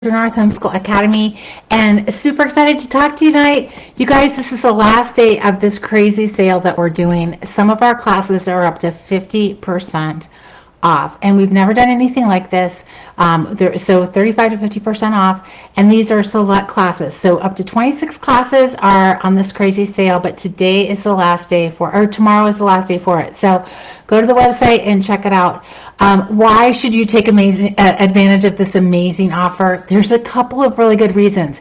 True North Homeschool Academy, and super excited to talk to you tonight. You guys, this is the last day of this crazy sale that we're doing. Some of our classes are up to 50% off, and we've never done anything like this. So 35 to 50% off, and these are select classes. So up to 26 classes are on this crazy sale, but today is the last day or tomorrow is the last day for it. So go to the website and check it out. Why should you take advantage of this amazing offer? There's a couple of really good reasons.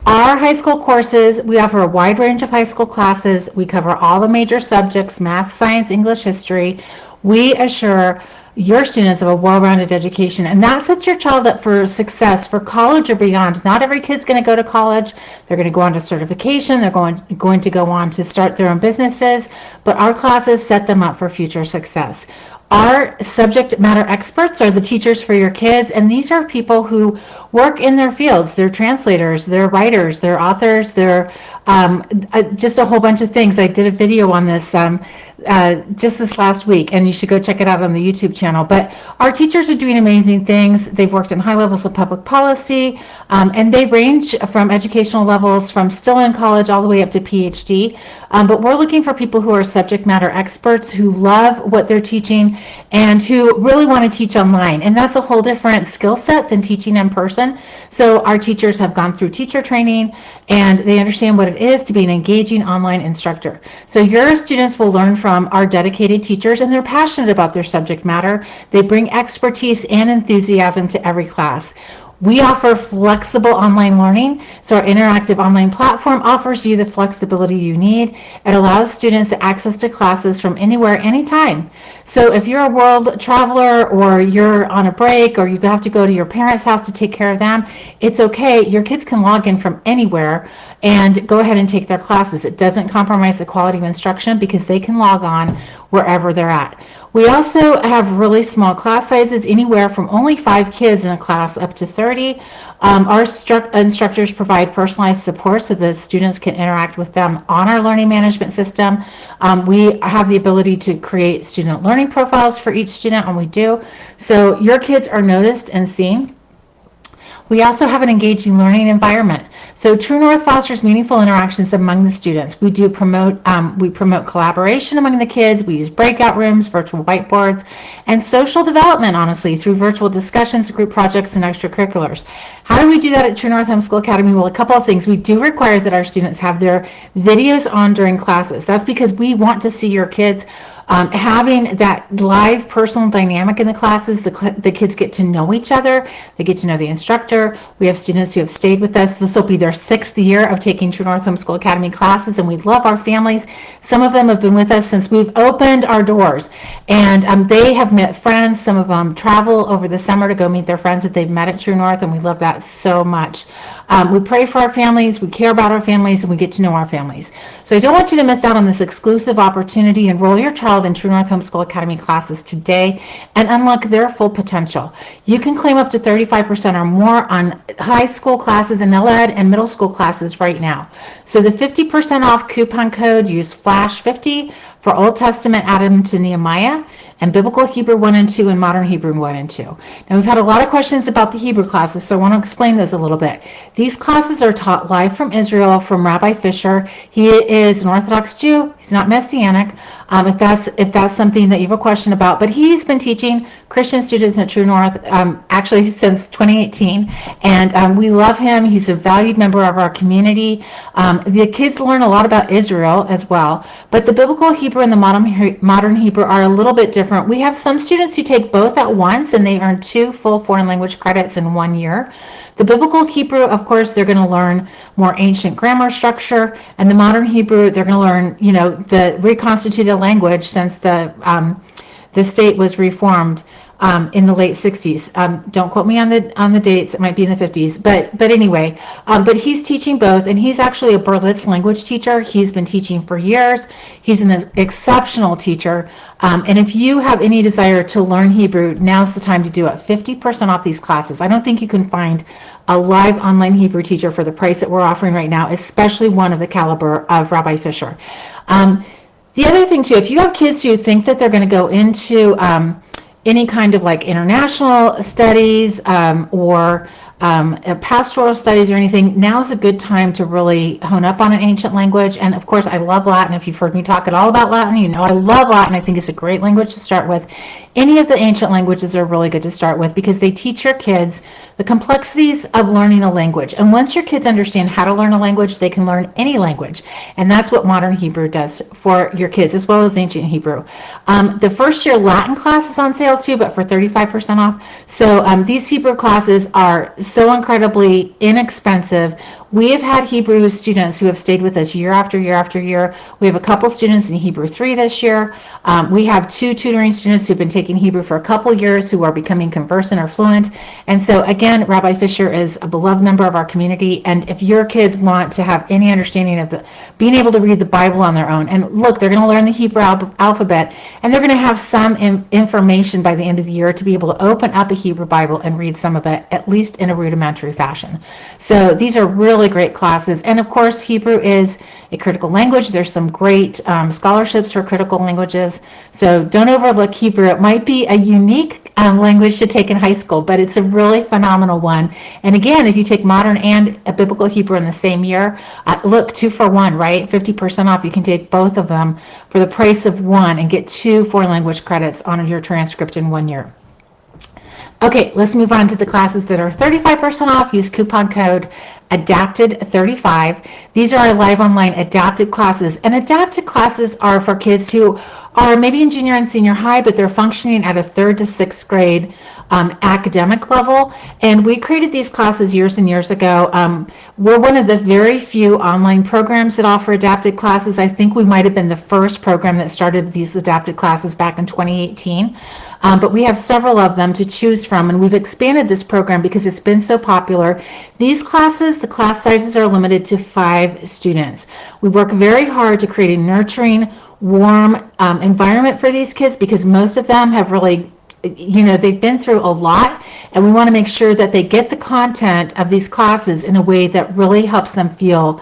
Our high school courses, we offer a wide range of high school classes. We cover all the major subjects, math, science, English, history. We assure your students of a well-rounded education, and that sets your child up for success for college or beyond. Not every kid's going to go to college. They're going to go on to certification. They're going to go on to start their own businesses, but our classes set them up for future success. Our subject matter experts are the teachers for your kids, and these are people who work in their fields. They're translators, they're writers, they're authors, they're just a whole bunch of things. I did a video on this just this last week, and you should go check it out on the YouTube channel. But our teachers are doing amazing things. They've worked in high levels of public policy, and they range from educational levels from still in college all the way up to PhD. But we're looking for people who are subject matter experts, who love what they're teaching, and who really want to teach online. And that's a whole different skill set than teaching in person. So our teachers have gone through teacher training, and they understand what it is to be an engaging online instructor. So your students will learn from our dedicated teachers, and they're passionate about their subject matter. They bring expertise and enthusiasm to every class. We offer flexible online learning, so our interactive online platform offers you the flexibility you need. It allows students access to classes from anywhere, anytime. So if you're a world traveler, or you're on a break, or you have to go to your parents' house to take care of them, it's okay. Your kids can log in from anywhere and go ahead and take their classes. It doesn't compromise the quality of instruction because they can log on wherever they're at. We also have really small class sizes, anywhere from only 5 kids in a class up to 30. Our instructors provide personalized support so that students can interact with them on our learning management system. We have the ability to create student learning profiles for each student, and we do. So your kids are noticed and seen. We also have an engaging learning environment. So True North fosters meaningful interactions among the students. We promote collaboration among the kids. We use breakout rooms, virtual whiteboards, and social development, honestly, through virtual discussions, group projects, and extracurriculars. How do we do that at True North Homeschool Academy? Well, a couple of things. We do require that our students have their videos on during classes. That's because we want to see your kids having that live personal dynamic in the classes. The kids get to know each other. They get to know the instructor. We have students who have stayed with us. This will be their 6th year of taking True North Homeschool Academy classes, and we love our families. Some of them have been with us since we've opened our doors, and they have met friends. Some of them travel over the summer to go meet their friends that they've met at True North, and we love that so much. We pray for our families, we care about our families, and we get to know our families. So I don't want you to miss out on this exclusive opportunity. Enroll your child in True North Homeschool Academy classes today and unlock their full potential. You can claim up to 35% or more on high school classes and LED and middle school classes right now. So the 50% off coupon code, use FLASH50 for Old Testament, Adam to Nehemiah, and Biblical Hebrew 1 and 2 and Modern Hebrew 1 and 2. Now, we've had a lot of questions about the Hebrew classes, so I want to explain those a little bit. These classes are taught live from Israel from Rabbi Fisher. He is an Orthodox Jew. He's not Messianic, if that's something that you have a question about. But he's been teaching Christian students at True North actually since 2018, and we love him. He's a valued member of our community. The kids learn a lot about Israel as well, but the Biblical Hebrew and the Modern Hebrew are a little bit different. We have some students who take both at once, and they earn 2 full foreign language credits in 1 year. The Biblical Hebrew, of course, they're going to learn more ancient grammar structure, and the Modern Hebrew, they're going to learn, the reconstituted language since the state was reformed in the late 60s. Don't quote me on the dates. It might be in the 50s, but anyway. But he's teaching both, and he's actually a Berlitz language teacher. He's been teaching for years. He's an exceptional teacher. And if you have any desire to learn Hebrew, now's the time to do it. 50% off these classes. I don't think you can find a live online Hebrew teacher for the price that we're offering right now, especially one of the caliber of Rabbi Fisher. The other thing too, if you have kids who think that they're going to go into any kind of like international studies or pastoral studies or anything, now is a good time to really hone up on an ancient language. And of course, I love Latin. If you've heard me talk at all about Latin, you know I love Latin. I think it's a great language to start with. Any of the ancient languages are really good to start with because they teach your kids the complexities of learning a language. And once your kids understand how to learn a language, they can learn any language. And that's what modern Hebrew does for your kids, as well as ancient Hebrew. The first year Latin class is on sale too, but for 35% off. So these Hebrew classes are so incredibly inexpensive. We have had Hebrew students who have stayed with us year after year after year. We have a couple students in Hebrew 3 this year. We have 2 tutoring students who've been taking Hebrew for a couple years who are becoming conversant or fluent. And so again, Rabbi Fisher is a beloved member of our community. And if your kids want to have any understanding of being able to read the Bible on their own, and look, they're going to learn the Hebrew alphabet, and they're going to have some information by the end of the year to be able to open up a Hebrew Bible and read some of it, at least in a rudimentary fashion. So these are really great classes. And of course, Hebrew is a critical language. There's some great scholarships for critical languages. So don't overlook Hebrew. It might be a unique language to take in high school, but it's a really phenomenal one. And again, if you take modern and a biblical Hebrew in the same year, look, 2 for 1, right? 50% off. You can take both of them for the price of one and get 2 foreign language credits on your transcript in 1 year. Okay, let's move on to the classes that are 35% off. Use coupon code ADAPTED35. These are our live online adapted classes. And adapted classes are for kids who are maybe in junior and senior high, but they're functioning at a 3rd to 6th grade academic level. And we created these classes years and years ago. We're one of the very few online programs that offer adapted classes. I think we might have been the first program that started these adapted classes back in 2018. But we have several of them to choose from, and we've expanded this program because it's been so popular. These classes, the class sizes are limited to 5 students. We work very hard to create a nurturing, warm environment for these kids because most of them have really, they've been through a lot, and we want to make sure that they get the content of these classes in a way that really helps them feel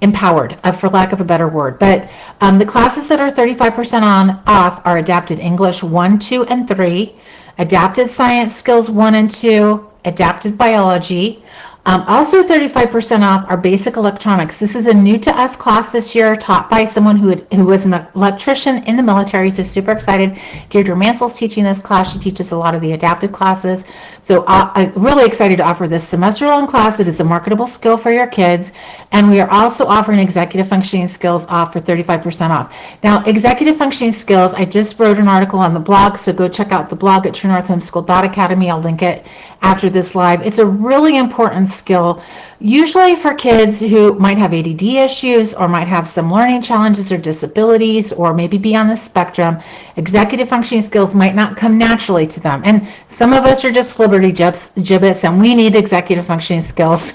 empowered, for lack of a better word. But the classes that are 35% off are Adapted English 1, 2, and 3, Adapted Science Skills 1 and 2, Adapted Biology. Also 35% off are Basic Electronics. This is a new to us class this year, taught by someone who was an electrician in the military, so super excited. Deirdre Mansell's teaching this class. She teaches a lot of the adapted classes. So I'm really excited to offer this semester-long class that is a marketable skill for your kids. And we are also offering Executive Functioning Skills off for 35% off. Now, Executive Functioning Skills, I just wrote an article on the blog, so go check out the blog at truenorthhomeschool.academy. I'll link it after this live. It's a really important skill, usually for kids who might have ADD issues or might have some learning challenges or disabilities or maybe be on the spectrum. Executive functioning skills might not come naturally to them. And some of us are just liberty gibbets, and we need executive functioning skills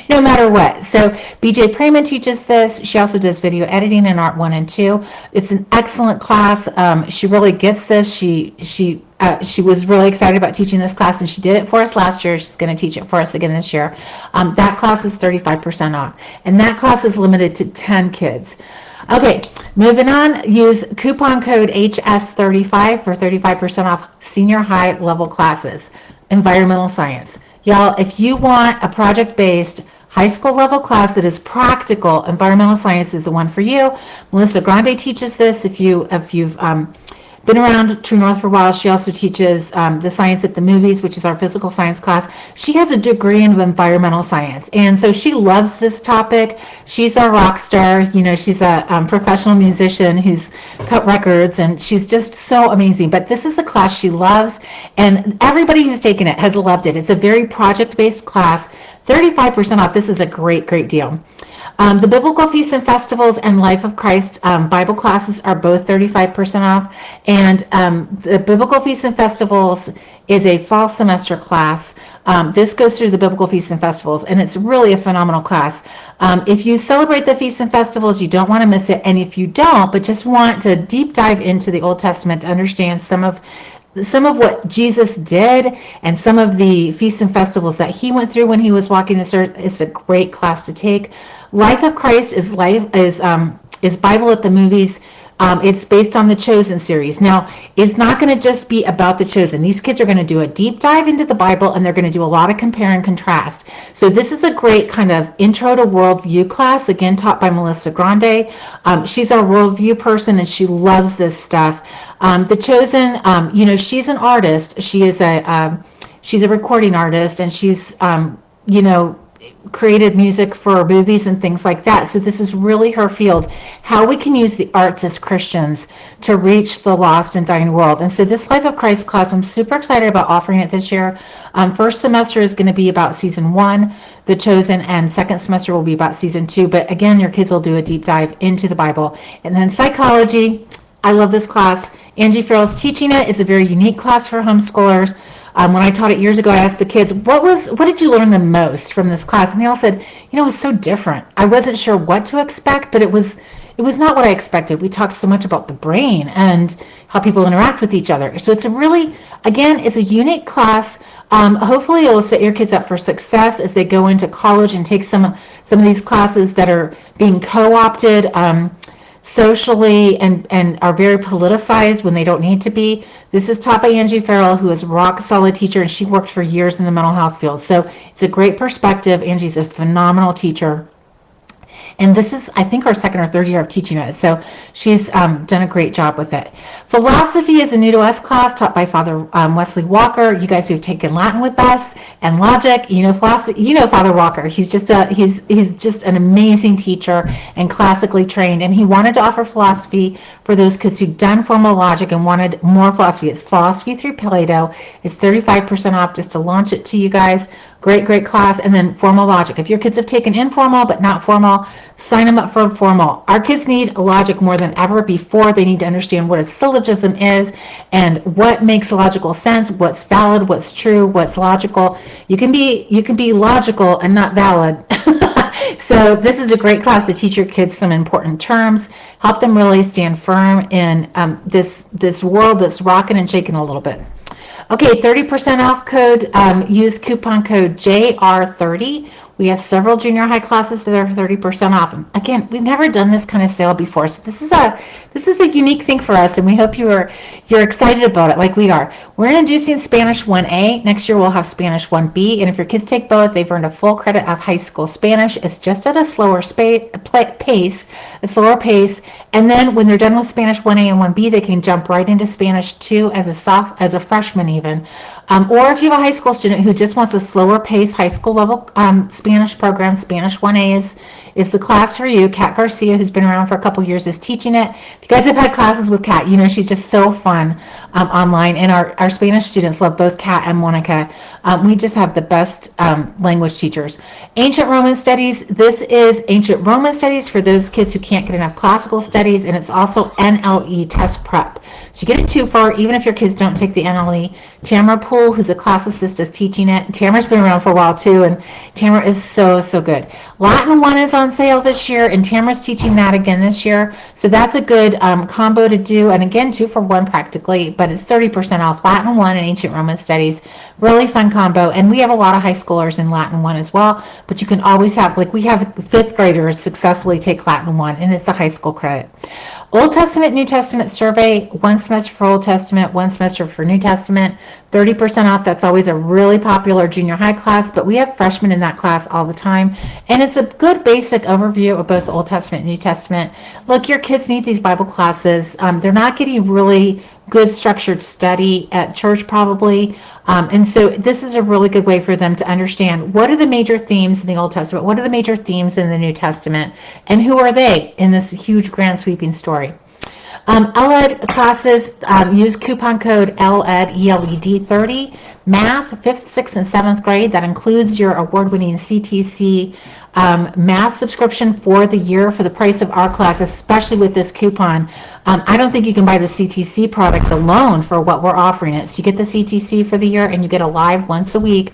no matter what. So BJ Prayman teaches this. She also does video editing in Art 1 and 2. It's an excellent class. She really gets this. She was really excited about teaching this class, and she did it for us last year. She's going to teach it for us again this year. That class is 35% off, and that class is limited to 10 kids. Okay, moving on, use coupon code HS35 for 35% off senior high level classes, environmental science. Y'all, if you want a project-based high school level class that is practical, environmental science is the one for you. Melissa Grande teaches this. If you've been around True North for a while, she also teaches the Science at the Movies, which is our physical science class. She has a degree in environmental science, and so she loves this topic. She's our rock star. She's a professional musician who's cut records, and she's just so amazing. But this is a class she loves, and everybody who's taken it has loved it. It's a very project-based class. 35% off. This is a great, great deal. The Biblical Feasts and Festivals and Life of Christ Bible classes are both 35% off. And the Biblical Feasts and Festivals is a fall semester class. This goes through the Biblical Feasts and Festivals, and it's really a phenomenal class. If you celebrate the Feasts and Festivals, you don't want to miss it. And if you don't, but just want to deep dive into the Old Testament to understand some of what Jesus did and some of the feasts and festivals that he went through when he was walking this earth, it's a great class to take. Life of Christ is Bible at the Movies. It's based on the Chosen series. Now, it's not going to just be about the Chosen. These kids are going to do a deep dive into the Bible, and they're going to do a lot of compare and contrast. So this is a great kind of intro to worldview class, again, taught by Melissa Grande. She's our worldview person, and she loves this stuff. The Chosen, she's an artist. She's a recording artist, and she's, created music for movies and things like that. So this is really her field, how we can use the arts as Christians to reach the lost and dying world. And so this Life of Christ class, I'm super excited about offering it this year. First semester is going to be about season 1, The Chosen, and second semester will be about season 2. But again, your kids will do a deep dive into the Bible. And then psychology, I love this class. Angie Farrell's teaching it. It's a very unique class for homeschoolers. When I taught it years ago, I asked the kids, what did you learn the most from this class? And they all said, it was so different. I wasn't sure what to expect, but it was not what I expected. We talked so much about the brain and how people interact with each other. So it's it's a unique class. Hopefully it will set your kids up for success as they go into college and take some of these classes that are being co-opted socially and are very politicized when they don't need to be. This is taught by Angie Farrell, who is a rock solid teacher, and she worked for years in the mental health field. So it's a great perspective. Angie's a phenomenal teacher. And this is, I think, our second or third year of teaching it. So she's done a great job with it. Philosophy is a new to us class taught by Father Wesley Walker. You guys who've taken Latin with us and logic, philosophy, Father Walker. He's just an amazing teacher and classically trained. And he wanted to offer philosophy for those kids who'd done formal logic and wanted more philosophy. It's philosophy through Plato. It's 35% off just to launch it to you guys. Great class. And then formal logic. If your kids have taken informal but not formal, sign them up for formal. Our kids need logic more than ever before. They need to understand what a syllogism is and what makes logical sense, what's valid, what's true, what's logical. You can be logical and not valid. So this is a great class to teach your kids some important terms, help them really stand firm in this world that's rocking and shaking a little bit. Okay, 30% off code, use coupon code JR30. We have several junior high classes that are 30% off. And again, we've never done this kind of sale before, so this is a unique thing for us, and we hope you're excited about it like we are. We're introducing Spanish 1A. Next year we'll have Spanish 1B, and if your kids take both, they've earned a full credit of high school Spanish. It's just at a slower pace, and then when they're done with Spanish 1A and 1B, they can jump right into Spanish 2 as a freshman even. Or if you have a high school student who just wants a slower pace high school level Spanish program, Spanish 1A is the class for you. Kat Garcia, who's been around for a couple years, is teaching it. If you guys have had classes with Kat, she's just so fun online. And our Spanish students love both Kat and Monica. We just have the best language teachers. Ancient Roman Studies. This is Ancient Roman Studies for those kids who can't get enough classical studies, and it's also NLE test prep. So you get a 2 for, even if your kids don't take the NLE. Tamara Poole, who's a classicist, is teaching it. Tamara's been around for a while too, and Tamara is so good. Latin 1 is on sale this year, and Tamara's teaching that again this year. So that's a good combo to do, and again, 2 for 1 practically, but it's 30% off. Latin 1 and Ancient Roman Studies. Really fun combo, and we have a lot of high schoolers in Latin 1 as well, but you can always have, we have 5th graders successfully take Latin 1, and it's a high school credit. Old Testament, New Testament survey, 1 semester for Old Testament, 1 semester for New Testament, 30% off. That's always a really popular junior high class, but we have freshmen in that class all the time. And it's a good basic overview of both Old Testament and New Testament. Look, your kids need these Bible classes. They're not getting really good structured study at church probably. And so this is a really good way for them to understand what are the major themes in the Old Testament, what are the major themes in the New Testament, and who are they in this huge grand sweeping story. LED classes, use coupon code LED, ELED 30. Math, 5th, 6th, and 7th grade. That includes your award-winning CTC math subscription for the year for the price of our class, especially with this coupon. I don't think you can buy the CTC product alone for what we're offering it. So you get the CTC for the year, and you get a live once a week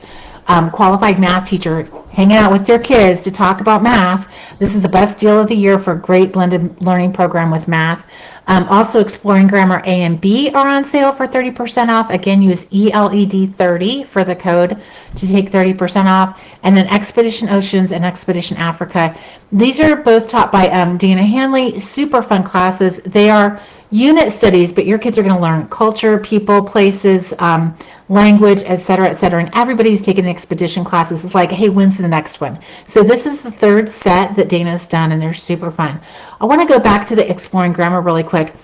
qualified math teacher hanging out with your kids to talk about math. This is the best deal of the year for a great blended learning program with math. Also, Exploring Grammar A and B are on sale for 30% off. Again, use ELED30 for the code to take 30% off. And then Expedition Oceans and Expedition Africa. These are both taught by Dana Hanley. Super fun classes. They are unit studies, but your kids are going to learn culture, people, places, language, etc., etc. And everybody's taking the expedition classes. It's like, hey, when's the next one? So this is the third set that Dana's done, and they're super fun. I want to go back to the Exploring Grammar really quick.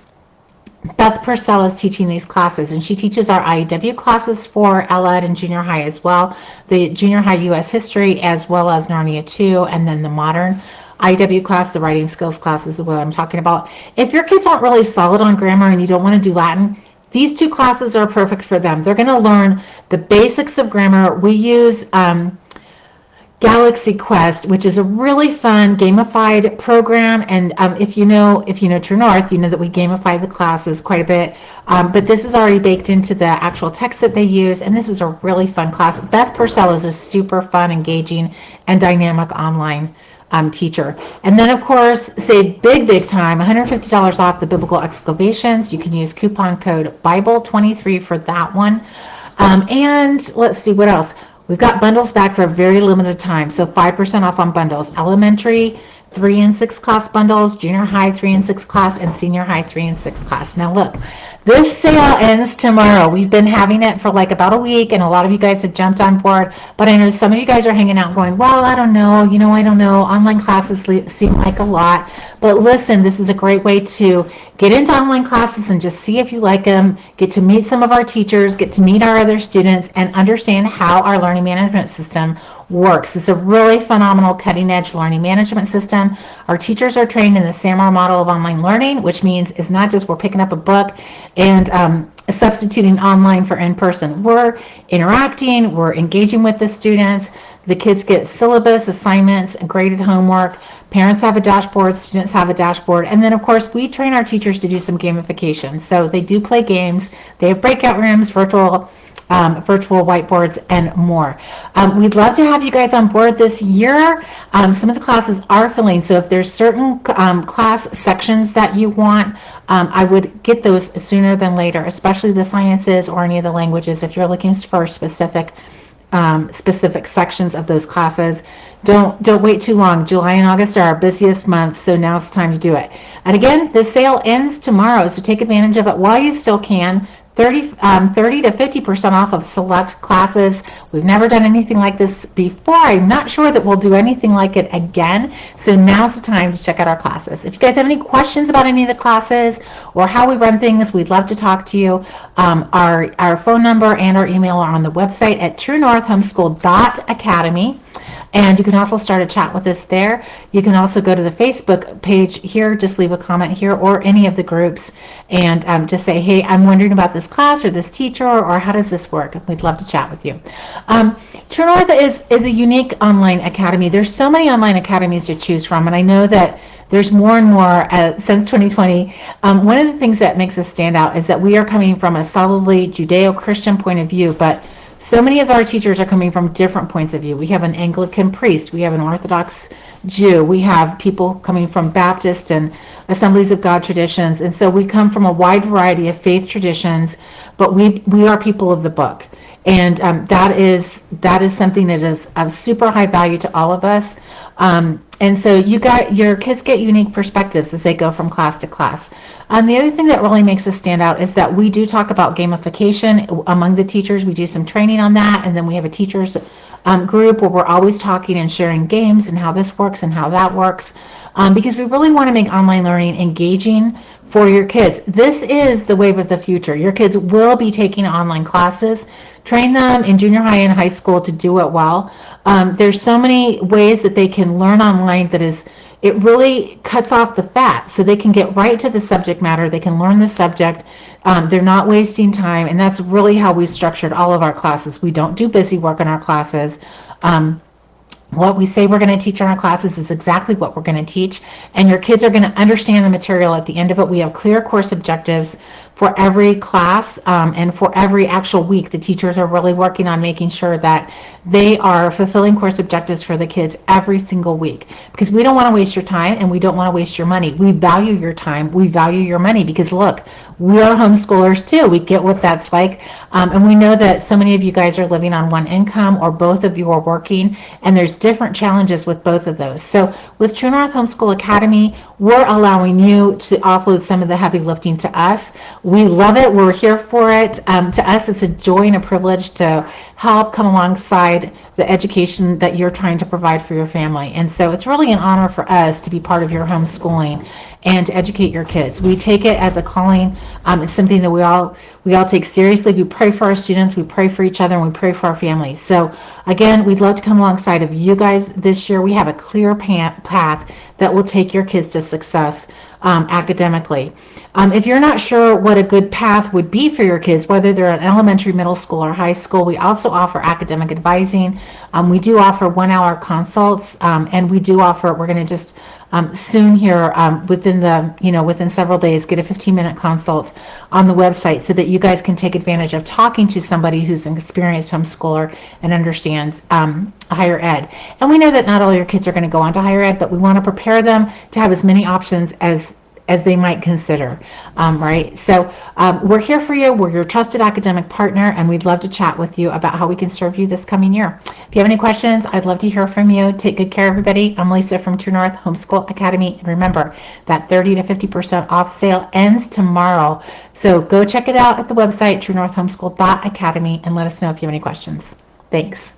Beth Purcell is teaching these classes, and she teaches our IEW classes for LED and junior high as well, the junior high U.S. history as well as Narnia 2, and then the modern IEW class, the writing skills class is what I'm talking about. If your kids aren't really solid on grammar and you don't want to do Latin, these two classes are perfect for them. They're going to learn the basics of grammar. We use Galaxy Quest, which is a really fun gamified program, and if you know True North, you know that we gamify the classes quite a bit. But this is already baked into the actual text that they use, and this is a really fun class. Beth Purcell is a super fun, engaging, and dynamic online teacher. And then, of course, save big time, $150 off the Biblical Excavations. You can use coupon code BIBLE23 for that one. And let's see what else. We've got bundles back for a very limited time, so 5% off on bundles. Elementary 3 and 6 class bundles, junior high 3 and 6 class, and senior high 3 and 6 class. Now look, this sale ends tomorrow. We've been having it for like about a week, and a lot of you guys have jumped on board, but I know some of you guys are hanging out going, well, I don't know, I don't know. Online classes seem like a lot, but listen, this is a great way to get into online classes and just see if you like them, get to meet some of our teachers, get to meet our other students, and understand how our learning management system works. It's a really phenomenal cutting-edge learning management system. Our teachers are trained in the SAMR model of online learning, which means it's not just we're picking up a book and substituting online for in-person. We're interacting, we're engaging with the students. The kids get syllabus, assignments, and graded homework. Parents have a dashboard, students have a dashboard, and then of course we train our teachers to do some gamification. So they do play games, they have breakout rooms, virtual whiteboards, and more. We'd love to have you guys on board this year. Some of the classes are filling, so if there's certain class sections that you want, I would get those sooner than later, especially the sciences or any of the languages. If you're looking for specific sections of those classes, don't wait too long. July and August are our busiest months, so now's the time to do it. And again, the sale ends tomorrow, so take advantage of it while you still can. 30 to 50% off of select classes. We've never done anything like this before. I'm not sure that we'll do anything like it again, so now's the time to check out our classes. If you guys have any questions about any of the classes or how we run things, we'd love to talk to you. Our phone number and our email are on the website at truenorthhomeschool.academy. And you can also start a chat with us there. You can also go to the Facebook page here, just leave a comment here, or any of the groups, and just say, hey, I'm wondering about this class or this teacher, or how does this work? We'd love to chat with you. True North is a unique online academy. There's so many online academies to choose from, and I know that there's more and more since 2020. One of the things that makes us stand out is that we are coming from a solidly Judeo-Christian point of view, but so many of our teachers are coming from different points of view. We have an Anglican priest, we have an Orthodox Jew, we have people coming from Baptist and Assemblies of God traditions, and so we come from a wide variety of faith traditions, but we are people of the book, and that is something that is of super high value to all of us. And so your kids get unique perspectives as they go from class to class. The other thing that really makes us stand out is that we do talk about gamification among the teachers. We do some training on that, and then we have a teachers group where we're always talking and sharing games and how this works and how that works, because we really want to make online learning engaging for your kids. This is the wave of the future. Your kids will be taking online classes. Train them in junior high and high school to do it well. There's so many ways that they can learn online that it really cuts off the fat, so they can get right to the subject matter. They can learn the subject. They're not wasting time, and that's really how we structured all of our classes. We don't do busy work in our classes. What we say we're going to teach in our classes is exactly what we're going to teach, and your kids are going to understand the material at the end of it. We have clear course objectives for every class, and for every actual week. The teachers are really working on making sure that they are fulfilling course objectives for the kids every single week, because we don't want to waste your time and we don't want to waste your money. We value your time, we value your money, because look, we are homeschoolers too. We get what that's like, and we know that so many of you guys are living on one income, or both of you are working, and there's different challenges with both of those. So with True North Homeschool Academy, we're allowing you to offload some of the heavy lifting to us. We love it. We're here for it. To us, it's a joy and a privilege to help come alongside the education that you're trying to provide for your family. And so it's really an honor for us to be part of your homeschooling and to educate your kids. We take it as a calling. It's something that we all take seriously. We pray for our students, we pray for each other, and we pray for our families. So again, we'd love to come alongside of you guys this year. We have a clear path that will take your kids to success academically. If you're not sure what a good path would be for your kids, whether they're in elementary, middle school, or high school, we also offer academic advising. We do offer 1-hour consults, and we do offer, we're going to just soon here, within several days, get a 15-minute consult on the website so that you guys can take advantage of talking to somebody who's an experienced homeschooler and understands higher ed. And we know that not all your kids are going to go on to higher ed, but we want to prepare them to have as many options as they might consider, right? So we're here for you. We're your trusted academic partner, and we'd love to chat with you about how we can serve you this coming year. If you have any questions, I'd love to hear from you. Take good care, everybody. I'm Lisa from True North Homeschool Academy. And remember, that 30 to 50% off sale ends tomorrow. So go check it out at the website, truenorthhomeschool.academy, and let us know if you have any questions. Thanks.